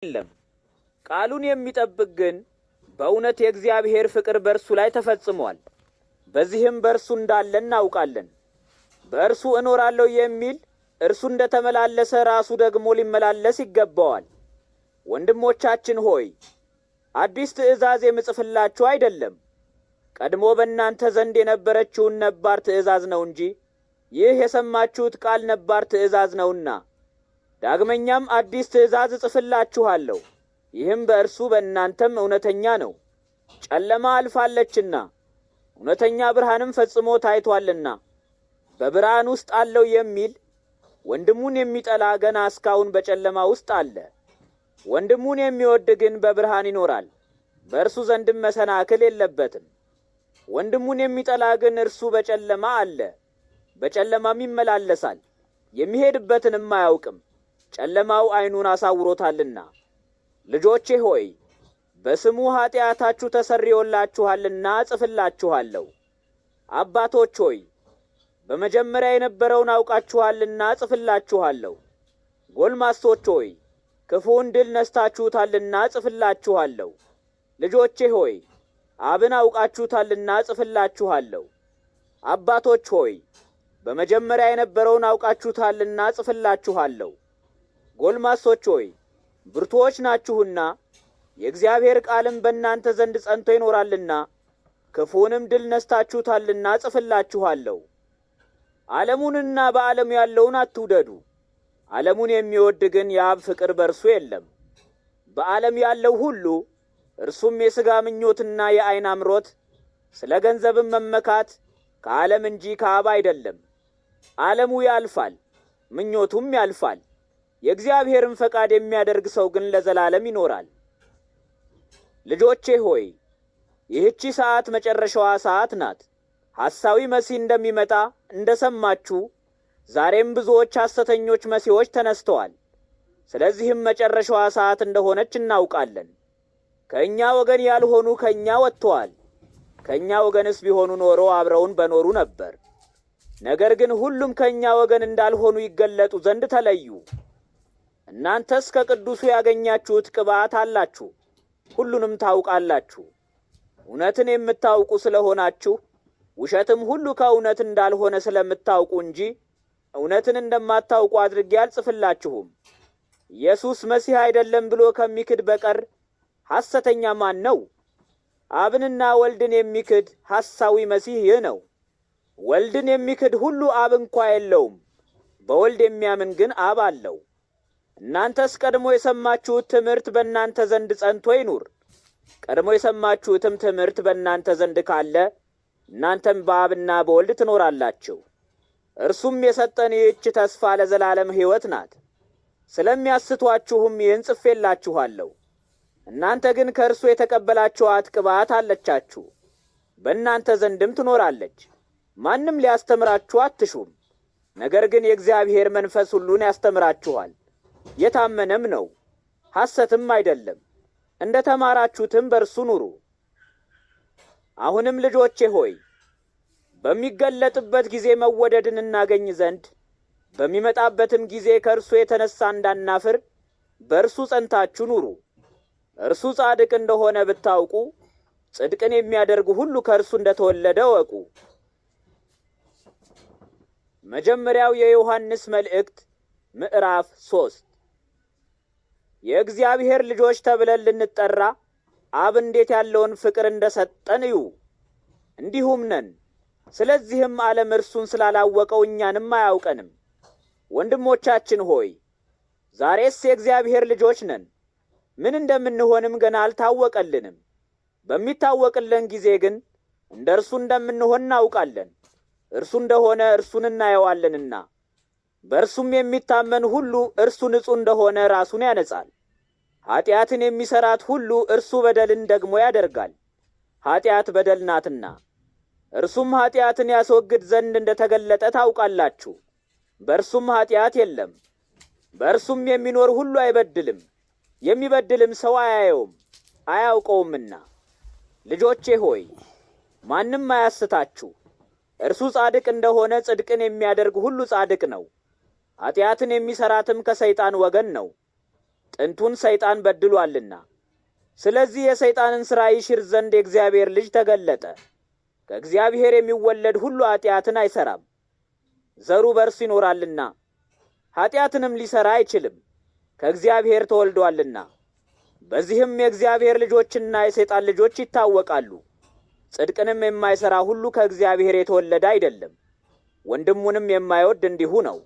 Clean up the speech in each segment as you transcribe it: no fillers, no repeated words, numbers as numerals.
የለም። ቃሉን የሚጠብቅ ግን በእውነት የእግዚአብሔር ፍቅር በእርሱ ላይ ተፈጽሟል። በዚህም በእርሱ እንዳለ እናውቃለን። በእርሱ እኖራለሁ የሚል እርሱ እንደተመላለሰ ራሱ ደግሞ ሊመላለስ ይገባዋል። ወንድሞቻችን ሆይ አዲስ ትእዛዝ የምጽፍላችሁ አይደለም፣ ቀድሞ በእናንተ ዘንድ የነበረችውን ነባር ትእዛዝ ነው እንጂ ይህ የሰማችሁት ቃል ነባር ትእዛዝ ነውና። ዳግመኛም አዲስ ትእዛዝ እጽፍላችኋለሁ፣ ይህም በእርሱ በእናንተም እውነተኛ ነው። ጨለማ አልፋለችና እውነተኛ ብርሃንም ፈጽሞ ታይቷልና። በብርሃን ውስጥ አለው የሚል ወንድሙን የሚጠላ ገና እስካሁን በጨለማ ውስጥ አለ። ወንድሙን የሚወድ ግን በብርሃን ይኖራል፣ በእርሱ ዘንድም መሰናክል የለበትም። ወንድሙን የሚጠላ ግን እርሱ በጨለማ አለ፣ በጨለማም ይመላለሳል፣ የሚሄድበትንም አያውቅም፣ ጨለማው ዓይኑን አሳውሮታልና። ልጆቼ ሆይ በስሙ ኀጢአታችሁ ተሰርዮላችኋልና እጽፍላችኋለሁ። አባቶች ሆይ በመጀመሪያ የነበረውን አውቃችኋልና እጽፍላችኋለሁ። ጎልማሶች ሆይ ክፉውን ድል ነስታችሁታልና እጽፍላችኋለሁ። ልጆቼ ሆይ አብን አውቃችሁታልና እጽፍላችኋለሁ። አባቶች ሆይ በመጀመሪያ የነበረውን አውቃችሁታልና እጽፍላችኋለሁ። ጎልማሶች ሆይ ብርቱዎች ናችሁና የእግዚአብሔር ቃልም በእናንተ ዘንድ ጸንቶ ይኖራልና ክፉውንም ድል ነስታችሁታልና እጽፍላችኋለሁ። ዓለሙንና በዓለም ያለውን አትውደዱ። ዓለሙን የሚወድ ግን የአብ ፍቅር በእርሱ የለም። በዓለም ያለው ሁሉ እርሱም የሥጋ ምኞትና የዓይን አምሮት፣ ስለ ገንዘብም መመካት ከዓለም እንጂ ከአብ አይደለም። ዓለሙ ያልፋል፣ ምኞቱም ያልፋል። የእግዚአብሔርን ፈቃድ የሚያደርግ ሰው ግን ለዘላለም ይኖራል። ልጆቼ ሆይ ይህቺ ሰዓት መጨረሻዋ ሰዓት ናት። ሐሳዊ መሲህ እንደሚመጣ እንደሰማችሁ ዛሬም ብዙዎች ሐሰተኞች መሲሖች ተነስተዋል። ስለዚህም መጨረሻዋ ሰዓት እንደሆነች እናውቃለን። ከእኛ ወገን ያልሆኑ ከእኛ ወጥተዋል። ከእኛ ወገንስ ቢሆኑ ኖሮ አብረውን በኖሩ ነበር። ነገር ግን ሁሉም ከእኛ ወገን እንዳልሆኑ ይገለጡ ዘንድ ተለዩ። እናንተስ ከቅዱሱ ያገኛችሁት ቅባት አላችሁ፣ ሁሉንም ታውቃላችሁ። እውነትን የምታውቁ ስለሆናችሁ ውሸትም ሁሉ ከእውነት እንዳልሆነ ስለምታውቁ እንጂ እውነትን እንደማታውቁ አድርጌ አልጽፍላችሁም። ኢየሱስ መሲህ አይደለም ብሎ ከሚክድ በቀር ሐሰተኛ ማን ነው? አብንና ወልድን የሚክድ ሐሳዊ መሲህ ይህ ነው። ወልድን የሚክድ ሁሉ አብ እንኳ የለውም፣ በወልድ የሚያምን ግን አብ አለው። እናንተስ ቀድሞ የሰማችሁት ትምህርት በእናንተ ዘንድ ጸንቶ ይኑር። ቀድሞ የሰማችሁትም ትምህርት በእናንተ ዘንድ ካለ እናንተም በአብና በወልድ ትኖራላችሁ። እርሱም የሰጠን ይህች ተስፋ ለዘላለም ሕይወት ናት። ስለሚያስቷችሁም ይህን ጽፌላችኋለሁ። እናንተ ግን ከእርሱ የተቀበላችኋት ቅባት አለቻችሁ፣ በእናንተ ዘንድም ትኖራለች። ማንም ሊያስተምራችሁ አትሹም፣ ነገር ግን የእግዚአብሔር መንፈስ ሁሉን ያስተምራችኋል። የታመነም ነው፣ ሐሰትም አይደለም። እንደ ተማራችሁትም በእርሱ ኑሩ። አሁንም ልጆቼ ሆይ በሚገለጥበት ጊዜ መወደድን እናገኝ ዘንድ በሚመጣበትም ጊዜ ከእርሱ የተነሣ እንዳናፍር በእርሱ ጸንታችሁ ኑሩ። እርሱ ጻድቅ እንደሆነ ብታውቁ ጽድቅን የሚያደርግ ሁሉ ከእርሱ እንደተወለደ እወቁ። መጀመሪያው የዮሐንስ መልእክት ምዕራፍ 3 የእግዚአብሔር ልጆች ተብለን ልንጠራ አብ እንዴት ያለውን ፍቅር እንደሰጠን እዩ። እንዲሁም ነን። ስለዚህም ዓለም እርሱን ስላላወቀው እኛንም አያውቀንም። ወንድሞቻችን ሆይ ዛሬስ የእግዚአብሔር ልጆች ነን። ምን እንደምንሆንም ገና አልታወቀልንም። በሚታወቅልን ጊዜ ግን እንደ እርሱ እንደምንሆን እናውቃለን። እርሱ እንደሆነ እርሱን እናየዋለንና። በእርሱም የሚታመን ሁሉ እርሱ ንጹሕ እንደሆነ ራሱን ያነጻል። ኀጢአትን የሚሠራት ሁሉ እርሱ በደልን ደግሞ ያደርጋል። ኀጢአት በደል ናትና። እርሱም ኀጢአትን ያስወግድ ዘንድ እንደ ተገለጠ ታውቃላችሁ። በእርሱም ኀጢአት የለም። በእርሱም የሚኖር ሁሉ አይበድልም፣ የሚበድልም ሰው አያየውም አያውቀውምና። ልጆቼ ሆይ ማንም አያስታችሁ። እርሱ ጻድቅ እንደሆነ ጽድቅን የሚያደርግ ሁሉ ጻድቅ ነው። ኀጢአትን የሚሠራትም ከሰይጣን ወገን ነው። ጥንቱን ሰይጣን በድሏልና። ስለዚህ የሰይጣንን ሥራ ይሽር ዘንድ የእግዚአብሔር ልጅ ተገለጠ። ከእግዚአብሔር የሚወለድ ሁሉ ኃጢአትን አይሠራም፣ ዘሩ በእርሱ ይኖራልና። ኃጢአትንም ሊሠራ አይችልም፣ ከእግዚአብሔር ተወልዶአልና። በዚህም የእግዚአብሔር ልጆችና የሰይጣን ልጆች ይታወቃሉ። ጽድቅንም የማይሠራ ሁሉ ከእግዚአብሔር የተወለደ አይደለም፣ ወንድሙንም የማይወድ እንዲሁ ነው።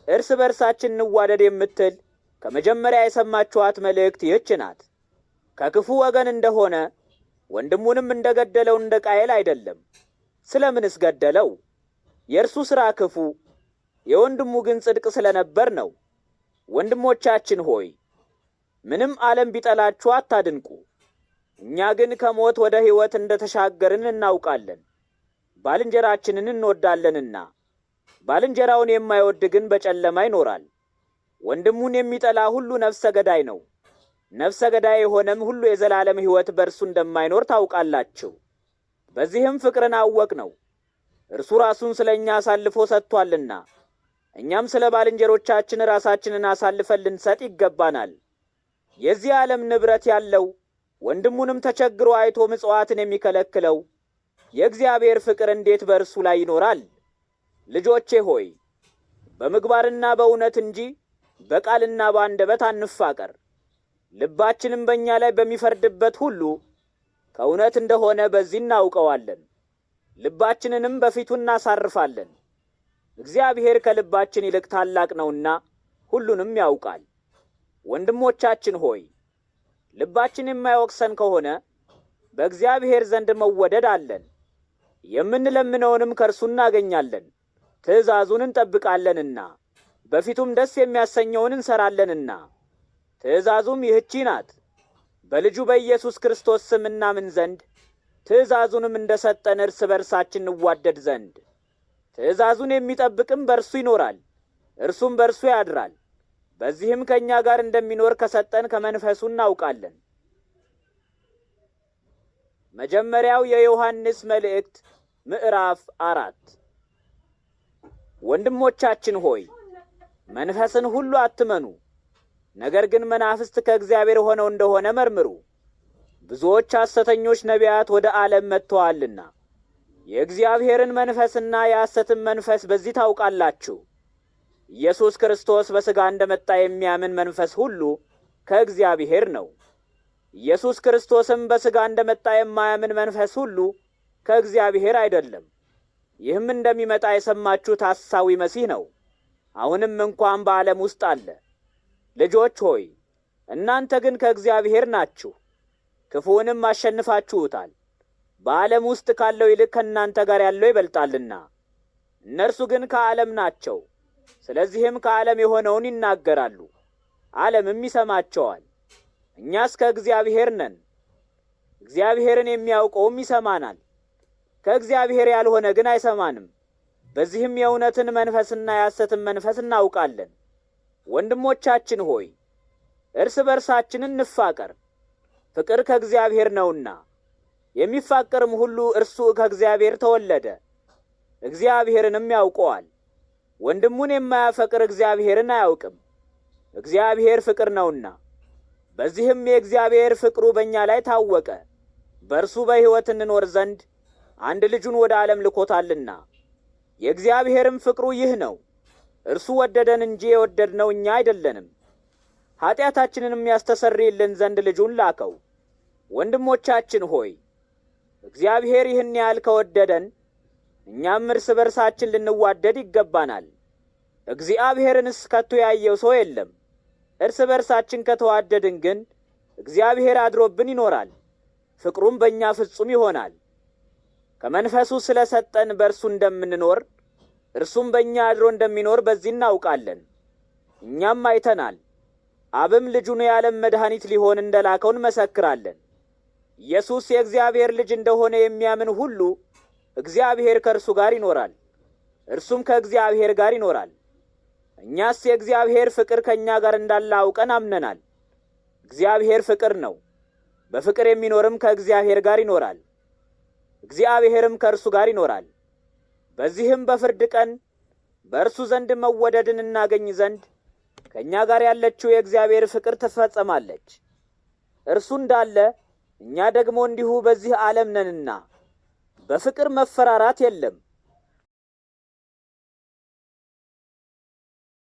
እርስ በርሳችን እንዋደድ የምትል ከመጀመሪያ የሰማችኋት መልእክት ይህች ናት። ከክፉ ወገን እንደሆነ ወንድሙንም እንደገደለው እንደ ቃየል አይደለም። ስለምንስ ገደለው? የእርሱ ሥራ ክፉ፣ የወንድሙ ግን ጽድቅ ስለነበር ነው። ወንድሞቻችን ሆይ ምንም ዓለም ቢጠላችሁ አታድንቁ። እኛ ግን ከሞት ወደ ሕይወት እንደተሻገርን እናውቃለን። ባልንጀራችንን እንወዳለንና። ባልንጀራውን የማይወድ ግን በጨለማ ይኖራል። ወንድሙን የሚጠላ ሁሉ ነፍሰ ገዳይ ነው። ነፍሰ ገዳይ የሆነም ሁሉ የዘላለም ሕይወት በእርሱ እንደማይኖር ታውቃላችሁ። በዚህም ፍቅርን አወቅነው፣ እርሱ ራሱን ስለ እኛ አሳልፎ ሰጥቶአልና። እኛም ስለ ባልንጀሮቻችን ራሳችንን አሳልፈን ልንሰጥ ይገባናል። የዚህ ዓለም ንብረት ያለው ወንድሙንም ተቸግሮ አይቶ ምጽዋትን የሚከለክለው የእግዚአብሔር ፍቅር እንዴት በእርሱ ላይ ይኖራል? ልጆቼ ሆይ በምግባርና በእውነት እንጂ በቃልና በአንደበት አንፋቀር። ልባችንም በእኛ ላይ በሚፈርድበት ሁሉ ከእውነት እንደሆነ በዚህ እናውቀዋለን። ልባችንንም በፊቱ እናሳርፋለን። እግዚአብሔር ከልባችን ይልቅ ታላቅ ነውና ሁሉንም ያውቃል። ወንድሞቻችን ሆይ ልባችን የማይወቅሰን ከሆነ በእግዚአብሔር ዘንድ መወደድ አለን። የምንለምነውንም ከእርሱ እናገኛለን። ትእዛዙን እንጠብቃለንና በፊቱም ደስ የሚያሰኘውን እንሰራለንና። ትእዛዙም ይህቺ ናት፣ በልጁ በኢየሱስ ክርስቶስ ስም እናምን ዘንድ፣ ትእዛዙንም እንደሰጠን እርስ በርሳችን እንዋደድ ዘንድ። ትእዛዙን የሚጠብቅም በእርሱ ይኖራል፣ እርሱም በእርሱ ያድራል። በዚህም ከእኛ ጋር እንደሚኖር ከሰጠን ከመንፈሱ እናውቃለን። መጀመሪያው የዮሐንስ መልእክት ምዕራፍ 4 ወንድሞቻችን ሆይ መንፈስን ሁሉ አትመኑ፣ ነገር ግን መናፍስት ከእግዚአብሔር ሆነው እንደሆነ መርምሩ። ብዙዎች ሐሰተኞች ነቢያት ወደ ዓለም መጥተዋልና የእግዚአብሔርን መንፈስና የሐሰትን መንፈስ በዚህ ታውቃላችሁ። ኢየሱስ ክርስቶስ በሥጋ እንደመጣ የሚያምን መንፈስ ሁሉ ከእግዚአብሔር ነው። ኢየሱስ ክርስቶስም በሥጋ እንደመጣ የማያምን መንፈስ ሁሉ ከእግዚአብሔር አይደለም። ይህም እንደሚመጣ የሰማችሁት ሐሳዊ መሲህ ነው፣ አሁንም እንኳን በዓለም ውስጥ አለ። ልጆች ሆይ እናንተ ግን ከእግዚአብሔር ናችሁ፣ ክፉውንም አሸንፋችሁታል። በዓለም ውስጥ ካለው ይልቅ ከእናንተ ጋር ያለው ይበልጣልና። እነርሱ ግን ከዓለም ናቸው፣ ስለዚህም ከዓለም የሆነውን ይናገራሉ፣ ዓለምም ይሰማቸዋል። እኛስ ከእግዚአብሔር ነን፣ እግዚአብሔርን የሚያውቀውም ይሰማናል። ከእግዚአብሔር ያልሆነ ግን አይሰማንም። በዚህም የእውነትን መንፈስና የሐሰትን መንፈስ እናውቃለን። ወንድሞቻችን ሆይ እርስ በርሳችን እንፋቀር፣ ፍቅር ከእግዚአብሔር ነውና። የሚፋቀርም ሁሉ እርሱ ከእግዚአብሔር ተወለደ፣ እግዚአብሔርንም ያውቀዋል። ወንድሙን የማያፈቅር እግዚአብሔርን አያውቅም፣ እግዚአብሔር ፍቅር ነውና። በዚህም የእግዚአብሔር ፍቅሩ በእኛ ላይ ታወቀ፣ በእርሱ በሕይወት እንኖር ዘንድ አንድ ልጁን ወደ ዓለም ልኮታልና። የእግዚአብሔርም ፍቅሩ ይህ ነው፣ እርሱ ወደደን እንጂ የወደድነው እኛ አይደለንም፣ ኀጢአታችንንም ያስተሰርይልን ዘንድ ልጁን ላከው። ወንድሞቻችን ሆይ እግዚአብሔር ይህን ያህል ከወደደን እኛም እርስ በርሳችን ልንዋደድ ይገባናል። እግዚአብሔርንስ ከቶ ያየው ሰው የለም። እርስ በርሳችን ከተዋደድን ግን እግዚአብሔር አድሮብን ይኖራል፣ ፍቅሩም በእኛ ፍጹም ይሆናል። ከመንፈሱ ስለ ሰጠን በእርሱ እንደምንኖር እርሱም በእኛ አድሮ እንደሚኖር በዚህ እናውቃለን። እኛም አይተናል፣ አብም ልጁን የዓለም መድኃኒት ሊሆን እንደላከው እንመሰክራለን። ኢየሱስ የእግዚአብሔር ልጅ እንደሆነ የሚያምን ሁሉ እግዚአብሔር ከእርሱ ጋር ይኖራል፣ እርሱም ከእግዚአብሔር ጋር ይኖራል። እኛስ የእግዚአብሔር ፍቅር ከእኛ ጋር እንዳለ አውቀን አምነናል። እግዚአብሔር ፍቅር ነው፣ በፍቅር የሚኖርም ከእግዚአብሔር ጋር ይኖራል፣ እግዚአብሔርም ከእርሱ ጋር ይኖራል። በዚህም በፍርድ ቀን በእርሱ ዘንድ መወደድን እናገኝ ዘንድ ከእኛ ጋር ያለችው የእግዚአብሔር ፍቅር ትፈጸማለች። እርሱ እንዳለ እኛ ደግሞ እንዲሁ በዚህ ዓለም ነንና በፍቅር መፈራራት የለም።